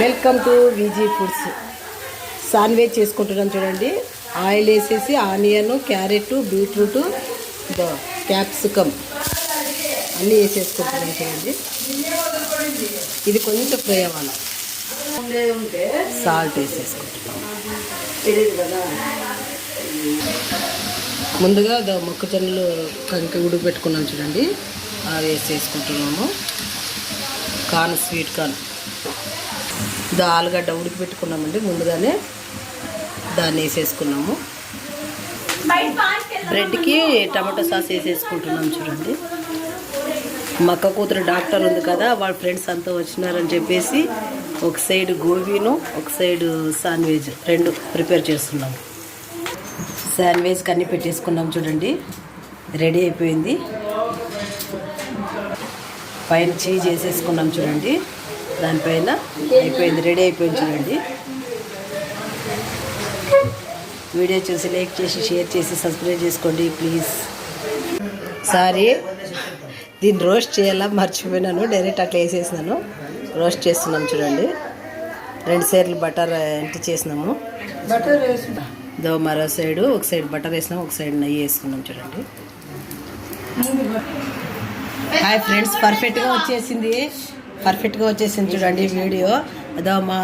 Welcome to Viji foods. Sandwich చేసుకుంటున్నాను చూడండి. Oil వేసేసి ఆనియన్, క్యారెట్, బీట్రూట్, క్యాప్సికమ్ అన్నీ వేసేసుకుంటున్నాను చూడండి. ఇది కొంచెం ఫ్రై అవ్వాలి. సాల్ట్ వేసేసుకుంటున్నాం. ముందుగా మొక్కజొన్నలు కంకి ఉడికి పెట్టుకున్నాం చూడండి, అవి వేసేసుకుంటున్నాము. కార్న్, స్వీట్ కార్న్, ఆలుగడ్డ ఉడికి పెట్టుకున్నామండి. ముందుగానే దాన్ని వేసేసుకున్నాము. బ్రెడ్కి టమాటో సాస్ వేసేసుకుంటున్నాం చూడండి. మా అక్క కూతురు డాక్టర్ ఉంది కదా, వాళ్ళ ఫ్రెండ్స్ అంతా వచ్చినారని చెప్పేసి ఒక సైడ్ గోబీను, ఒక సైడ్ శాండ్విచ్ రెండు ప్రిపేర్ చేస్తున్నాము. శాండ్విచ్కి అన్నీ పెట్టేసుకున్నాం చూడండి. రెడీ అయిపోయింది. పైన చీజ్ వేసేసుకున్నాం చూడండి. దానిపైన అయిపోయింది, రెడీ అయిపోయింది చూడండి. వీడియో చూసి లైక్ చేసి, షేర్ చేసి, సబ్స్క్రైబ్ చేసుకోండి ప్లీజ్. సారీ, దీన్ని రోస్ట్ చేయాలా మర్చిపోయినాను, డైరెక్ట్ అట్లా వేసేసినాను. రోస్ట్ చేస్తున్నాం చూడండి. 2 సార్లు బటర్ ఎంటి చేసినాము. మరో సైడు ఒక సైడ్ బటర్ వేసినాము, ఒక సైడ్ నెయ్యి వేసుకున్నాం చూడండి. హాయ్ ఫ్రెండ్స్, పర్ఫెక్ట్గా వచ్చేసింది చూడండి వీడియో. మా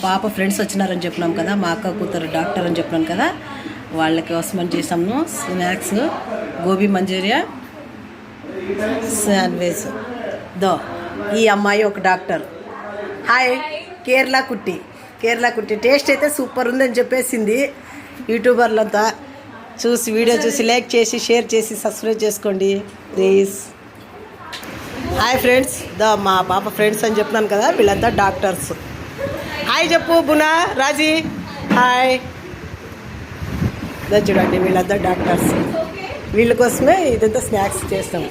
పాప ఫ్రెండ్స్ వచ్చినారని చెప్పినాం కదా, మా అక్క కూతురు డాక్టర్ అని చెప్పినాను కదా, వాళ్ళకి కోసమని చేసాము స్నాక్స్. Gobi Manchuria, sandwich. ఈ అమ్మాయి ఒక డాక్టర్. హాయ్, కేరళ కుట్టి టేస్ట్ అయితే సూపర్ ఉందని చెప్పేసింది. యూట్యూబర్లంతా చూసి వీడియో చూసి లైక్ చేసి, షేర్ చేసి, సబ్స్క్రైబ్ చేసుకోండి ప్లీజ్. హాయ్ ఫ్రెండ్స్, మా పాప ఫ్రెండ్స్ అని చెప్తున్నాను కదా, వీళ్ళంతా డాక్టర్స్. హాయ్ చెప్పు బునా, రాజీ, హాయ్. చూడండి, వీళ్ళంతా డాక్టర్స్. వీళ్ళ కోసమే ఇదంతా స్నాక్స్ చేస్తాం.